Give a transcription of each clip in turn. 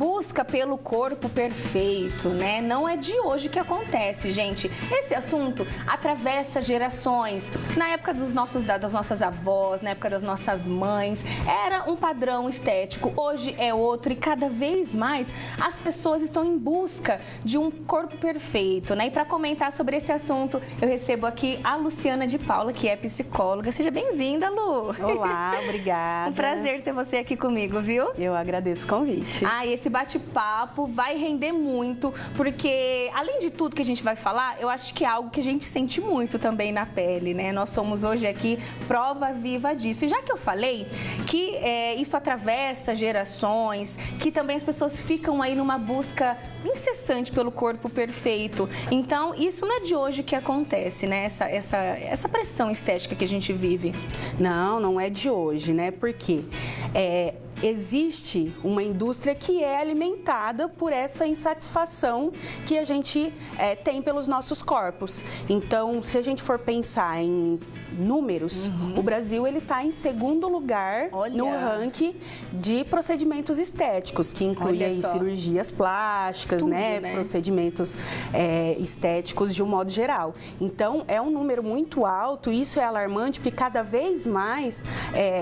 busca pelo corpo perfeito, né? Não é de hoje que acontece, gente. Esse assunto atravessa gerações. Na época das nossas avós, na época das nossas mães, era um padrão estético. Hoje é outro e cada vez mais as pessoas estão em busca de um corpo perfeito, né? E para comentar sobre esse assunto, eu recebo aqui a Luciana de Paula, que é psicóloga. Seja bem-vinda, Lu. Olá, obrigada. Um prazer ter você aqui comigo, viu? Eu agradeço o convite. E esse bate-papo vai render muito, porque além de tudo que a gente vai falar, eu acho que é algo que a gente sente muito também na pele, né? Nós somos hoje aqui prova viva disso. E já que eu falei que isso atravessa gerações, que também as pessoas ficam aí numa busca incessante pelo corpo perfeito. Então, isso não é de hoje que acontece, né? Essa pressão estética que a gente vive. Não é de hoje, né? Porque existe uma indústria que é alimentada por essa insatisfação que a gente tem pelos nossos corpos. Então, se a gente for pensar em números, o Brasil ele está em segundo lugar no ranking de procedimentos estéticos, que inclui aí cirurgias plásticas, tudo, né? Procedimentos estéticos de um modo geral. Então, é um número muito alto, e isso é alarmante, porque cada vez mais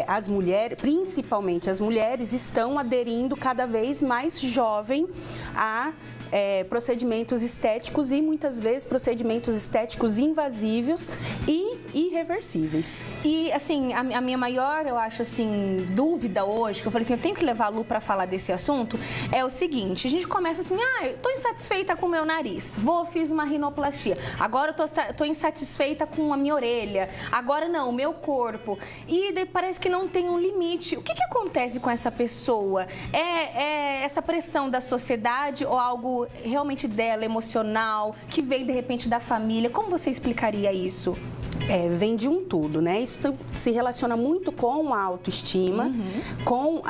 as mulheres, principalmente as mulheres, estão aderindo cada vez mais jovem a procedimentos estéticos e muitas vezes procedimentos estéticos invasivos e irreversíveis. E assim, a minha maior, eu acho assim, dúvida hoje, que eu falei assim, eu tenho que levar a Lu para falar desse assunto, é o seguinte: a gente começa assim, eu tô insatisfeita com o meu nariz, fiz uma rinoplastia, agora eu tô insatisfeita com a minha orelha, agora não, o meu corpo, e daí parece que não tem um limite. O que acontece com essa pessoa? É essa pressão da sociedade ou algo realmente dela, emocional, que vem de repente da família? Como você explicaria isso? Vem de um tudo, né? Isso se relaciona muito com a autoestima, com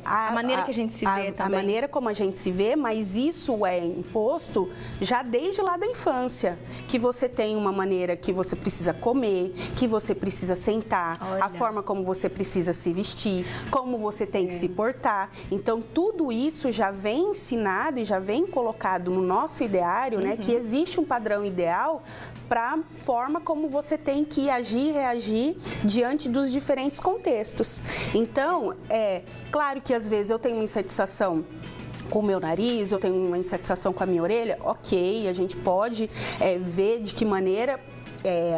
a maneira que a gente se vê também. A maneira como a gente se vê, mas isso é imposto já desde lá da infância, que você tem uma maneira que você precisa comer, que você precisa sentar, a forma como você precisa se vestir, como você tem que se portar. Então, tudo isso já vem ensinado e já vem colocado no nosso ideário, né? Que existe um padrão ideal para a forma como você tem que agir e reagir diante dos diferentes contextos. Então, claro que às vezes eu tenho uma insatisfação com o meu nariz, eu tenho uma insatisfação com a minha orelha, ok, a gente pode ver de que maneira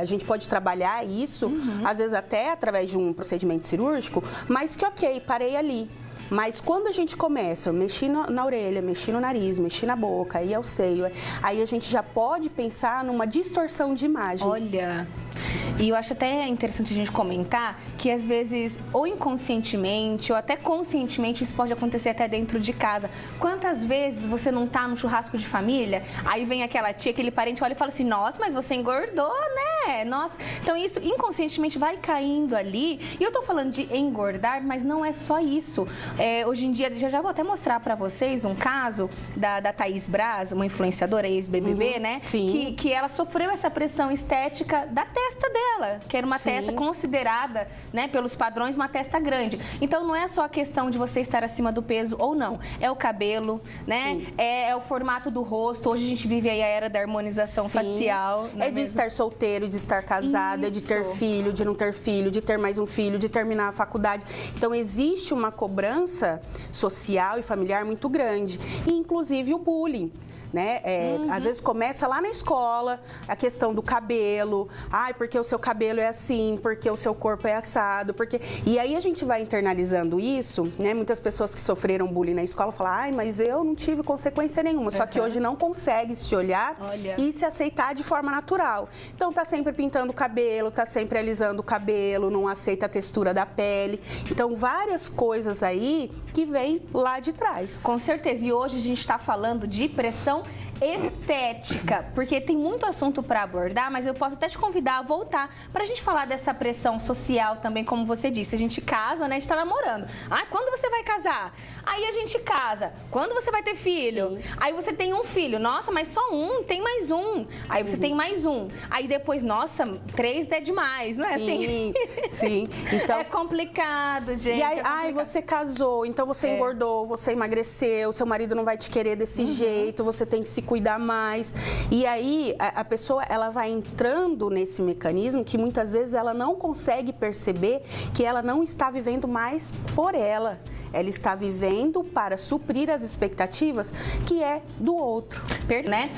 a gente pode trabalhar isso, às vezes até através de um procedimento cirúrgico, mas que ok, parei ali. Mas quando a gente começa a mexer na orelha, mexer no nariz, mexer na boca, aí é o seio, aí a gente já pode pensar numa distorção de imagem. Olha, e eu acho até interessante a gente comentar que às vezes, ou inconscientemente, ou até conscientemente, isso pode acontecer até dentro de casa. Quantas vezes você não tá no churrasco de família, aí vem aquela tia, aquele parente, olha e fala assim, nossa, mas você engordou, né? Nossa. Então isso inconscientemente vai caindo ali. E eu tô falando de engordar, mas não é só isso. Hoje em dia, já vou até mostrar pra vocês um caso da Thaís Braz, uma influenciadora ex-BBB, né? Sim. Que ela sofreu essa pressão estética da testa dela, que era uma testa considerada, né, pelos padrões, uma testa grande. Então, não é só a questão de você estar acima do peso ou não. É o cabelo, né? É o formato do rosto. Hoje a gente vive aí a era da harmonização facial. É de estar solteiro, de estar casado, é de ter filho, de não ter filho, de ter mais um filho, de terminar a faculdade. Então, existe uma cobrança social e familiar muito grande. E, inclusive, o bullying. Né? Às vezes começa lá na escola a questão do cabelo, porque o seu cabelo é assim, porque o seu corpo é assado, e aí a gente vai internalizando isso, né? Muitas pessoas que sofreram bullying na escola falam, mas eu não tive consequência nenhuma, só que hoje não consegue se olhar e se aceitar de forma natural. Então tá sempre pintando o cabelo, tá sempre alisando o cabelo, não aceita a textura da pele. Então várias coisas aí que vêm lá de trás. Com certeza, e hoje a gente está falando de pressão questão estética, porque tem muito assunto para abordar, mas eu posso até te convidar a voltar para a gente falar dessa pressão social também, como você disse. A gente casa, né? A gente tá namorando. Ah, quando você vai casar? Aí a gente casa. Quando você vai ter filho? Sim. Aí você tem um filho. Nossa, mas só um, tem mais um. Aí você tem mais um. Aí depois, nossa, 3 é demais, não é assim? Sim. Então, é complicado, gente. E aí, você casou, então você engordou, você emagreceu, seu marido não vai te querer desse jeito, você tem que se cuidar mais. E aí, a pessoa, ela vai entrando nesse mecanismo que muitas vezes ela não consegue perceber que ela não está vivendo mais por ela. Ela está vivendo para suprir as expectativas que é do outro. Né?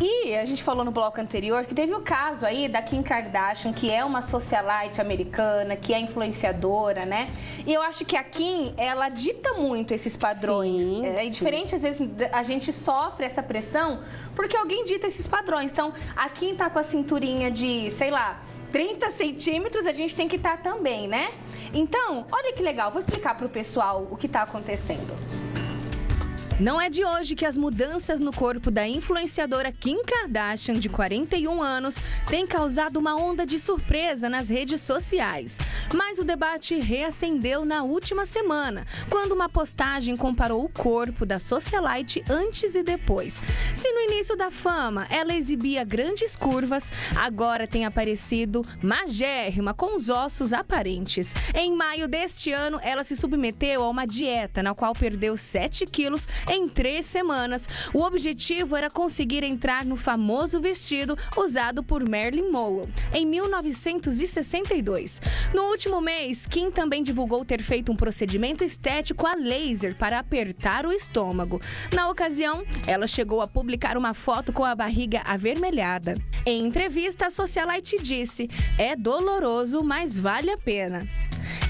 E a gente falou no bloco anterior que teve o caso aí da Kim Kardashian, que é uma socialite americana, que é influenciadora, né? E eu acho que a Kim, ela dita muito esses padrões. Sim, é diferente, às vezes, a gente sofre essa pressão porque alguém dita esses padrões. Então, a Kim tá com a cinturinha de, sei lá, 30 centímetros, a gente tem que estar também, né? Então, olha que legal, vou explicar para o pessoal o que está acontecendo. Não é de hoje que as mudanças no corpo da influenciadora Kim Kardashian, de 41 anos, têm causado uma onda de surpresa nas redes sociais. Mas o debate reacendeu na última semana, quando uma postagem comparou o corpo da socialite antes e depois. Se no início da fama ela exibia grandes curvas, agora tem aparecido magérrima, com os ossos aparentes. Em maio deste ano, ela se submeteu a uma dieta na qual perdeu 7 quilos em 3 semanas. O objetivo era conseguir entrar no famoso vestido usado por Marilyn Monroe em 1962. No último mês, Kim também divulgou ter feito um procedimento estético a laser para apertar o estômago. Na ocasião, ela chegou a publicar uma foto com a barriga avermelhada. Em entrevista, a socialite disse: "É doloroso, mas vale a pena."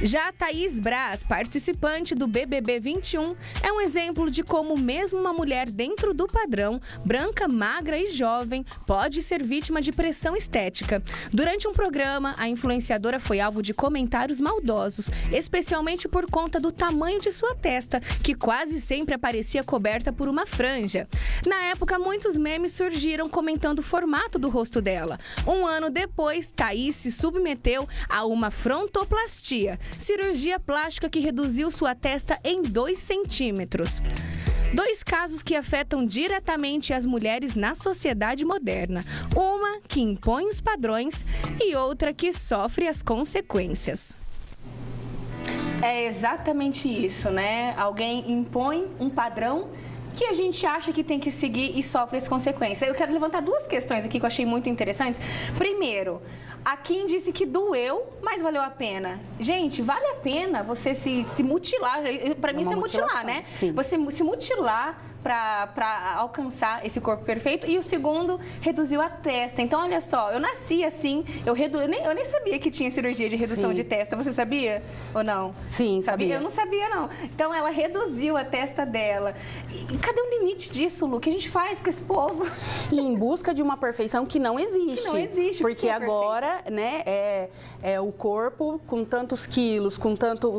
Já Thaís Braz, participante do BBB 21, é um exemplo de como mesmo uma mulher dentro do padrão, branca, magra e jovem, pode ser vítima de pressão estética. Durante um programa, a influenciadora foi alvo de comentários maldosos, especialmente por conta do tamanho de sua testa, que quase sempre aparecia coberta por uma franja. Na época, muitos memes surgiram comentando o formato do rosto dela. Um ano depois, Thaís se submeteu a uma frontoplastia, cirurgia plástica que reduziu sua testa em 2 centímetros. 2 casos que afetam diretamente as mulheres na sociedade moderna. Uma que impõe os padrões e outra que sofre as consequências. É exatamente isso, né? Alguém impõe um padrão que a gente acha que tem que seguir e sofre as consequências. Eu quero levantar 2 questões aqui que eu achei muito interessantes. Primeiro, a Kim disse que doeu, mas valeu a pena. Gente, vale a pena você se mutilar. Para mim, isso é mutilar, né? Sim. Você se mutilar para alcançar esse corpo perfeito. E o segundo, reduziu a testa. Então, olha só, eu nasci assim, eu nem sabia que tinha cirurgia de redução de testa. Você sabia ou não? Sim, sabia. Eu não sabia, não. Então, ela reduziu a testa dela. E cadê o limite disso, Lu? O que a gente faz com esse povo? E em busca de uma perfeição que não existe. Que não existe. Porque agora, né, é o corpo com tantos quilos, com tantos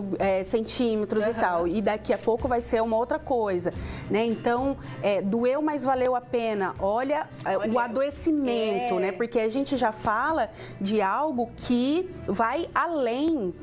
centímetros e tal. E daqui a pouco vai ser uma outra coisa, né? Então, doeu, mas valeu a pena. Olha o adoecimento, né? Porque a gente já fala de algo que vai além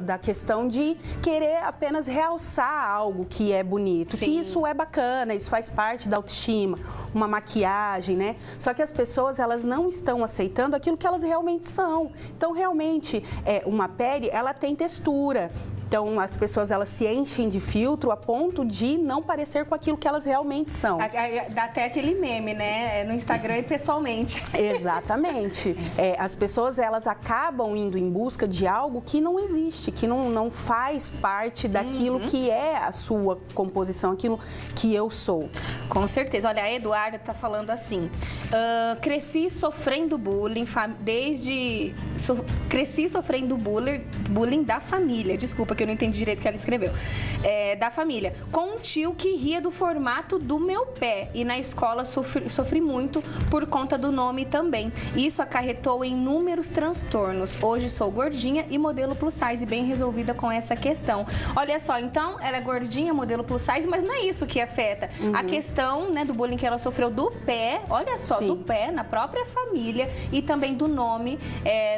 da questão de querer apenas realçar algo que é bonito. Sim. Que isso é bacana, isso faz parte da autoestima, uma maquiagem, né? Só que as pessoas, elas não estão aceitando aquilo que elas realmente são. Então, realmente, uma pele, ela tem textura. Então, as pessoas, elas se enchem de filtro a ponto de não parecer com aquilo que elas realmente são. Dá até aquele meme, né? No Instagram e pessoalmente. Exatamente. As pessoas, elas acabam indo em busca de algo que não existe, que não faz parte daquilo que é a sua composição, aquilo que eu sou. Com certeza. Olha, a Eduarda tá falando assim: cresci sofrendo bullying cresci sofrendo bullying da família. Desculpa que eu não entendi direito o que ela escreveu. Da família. Com um tio que ria do formato do meu pé. E na escola sofri muito por conta do nome também. Isso acarretou em inúmeros transtornos. Hoje sou gordinha e modelo plus size, bem resolvida com essa questão. Olha só, então ela é gordinha, modelo plus size, mas não é isso que afeta. A questão, né, do bullying que ela sofreu do pé, olha só, do pé, na própria família e também do nome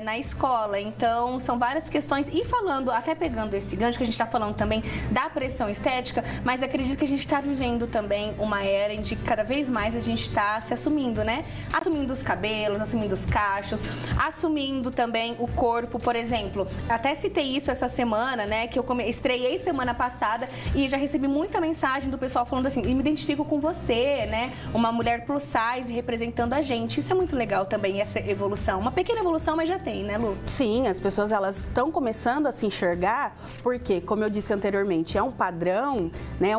na escola. Então, são várias questões. E falando, até pegando esse gancho que a gente está falando também da pressão estética, mas acredito que a gente está vivendo também uma era em que cada vez mais a gente está se assumindo, né? Assumindo os cabelos, assumindo os cachos, assumindo também o corpo, por exemplo. Até citei isso essa semana, né? Que eu estreiei semana passada e já recebi muita mensagem do pessoal falando assim, me identifico com você, né? Uma mulher plus size representando a gente. Isso é muito legal também, essa evolução. Uma pequena evolução, mas já tem, né, Lu? Sim, as pessoas elas estão começando a se enxergar, porque, como eu disse anteriormente, é um padrão, né?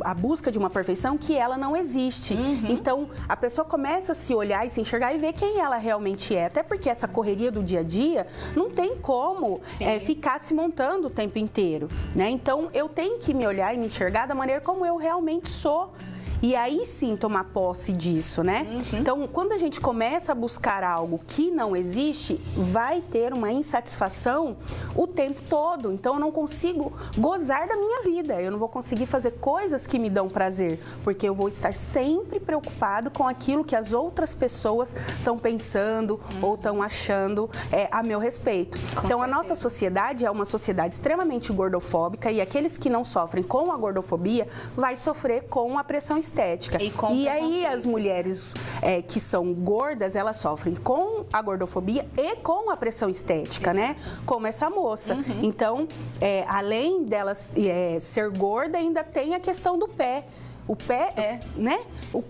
A busca de uma perfeição que ela não existe. Então, a pessoa começa a se olhar e se enxergar e ver quem ela realmente é. Até porque essa correria do dia a dia não tem como ficar se montando o tempo inteiro, né? Então, eu tenho que me olhar e me enxergar da maneira como eu realmente sou. E aí sim tomar posse disso, né? Então, quando a gente começa a buscar algo que não existe, vai ter uma insatisfação o tempo todo. Então, eu não consigo gozar da minha vida. Eu não vou conseguir fazer coisas que me dão prazer, porque eu vou estar sempre preocupado com aquilo que as outras pessoas estão pensando ou estão achando a meu respeito. Então, a nossa sociedade é uma sociedade extremamente gordofóbica e aqueles que não sofrem com a gordofobia vai sofrer com a pressão estética. E aí as mulheres que são gordas, elas sofrem com a gordofobia e com a pressão estética, né? Como essa moça. Então, além dela ser gorda, ainda tem a questão do pé. O pé, né?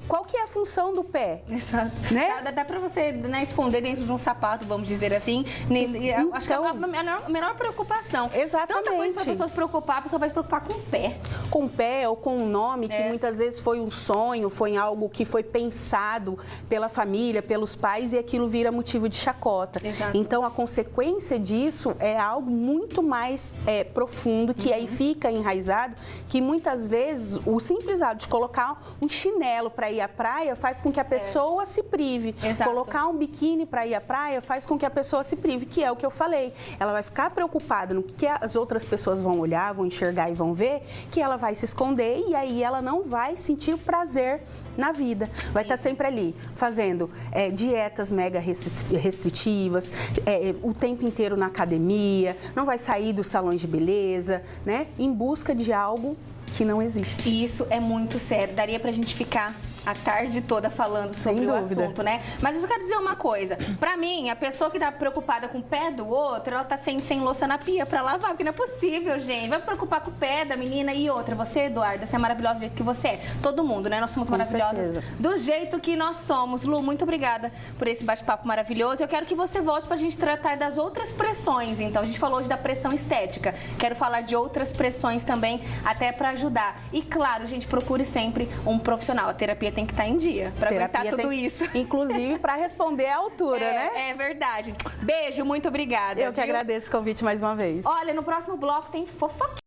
Qual que é a função do pé? Exato. Né? Dá pra você, né, esconder dentro de um sapato, vamos dizer assim. Então, acho que é a menor preocupação. Exatamente. Tanta coisa pra pessoa se preocupar, a pessoa vai se preocupar com o pé. Com o pé ou com um nome que muitas vezes foi um sonho, foi algo que foi pensado pela família, pelos pais e aquilo vira motivo de chacota. Exato. Então, a consequência disso é algo muito mais profundo, que aí fica enraizado, que muitas vezes o simples ato de colocar um chinelo para ir à praia faz com que a pessoa se prive. Exato. Colocar um biquíni para ir à praia faz com que a pessoa se prive, que é o que eu falei. Ela vai ficar preocupada no que as outras pessoas vão olhar, vão enxergar e vão ver, que ela vai se esconder e aí ela não vai sentir o prazer na vida. Vai estar sempre ali, fazendo dietas mega restritivas, o tempo inteiro na academia, não vai sair dos salões de beleza, né? Em busca de algo que não existe. E isso é muito sério. Daria pra gente ficar a tarde toda falando sobre o assunto, né? Mas eu quero dizer uma coisa. Pra mim, a pessoa que tá preocupada com o pé do outro, ela tá sem louça na pia pra lavar, porque não é possível, gente. Vai preocupar com o pé da menina e outra. Você, Eduarda, você é maravilhosa do jeito que você é. Todo mundo, né? Nós somos maravilhosas do jeito que nós somos. Lu, muito obrigada por esse bate-papo maravilhoso. Eu quero que você volte pra gente tratar das outras pressões. Então, a gente falou hoje da pressão estética. Quero falar de outras pressões também, até pra ajudar. E, claro, gente, procure sempre um profissional. A terapia tem que estar em dia para aguentar tudo isso. Inclusive para responder à altura, né? É verdade. Beijo, muito obrigada. Eu que agradeço o convite mais uma vez. Olha, no próximo bloco tem fofoquinha.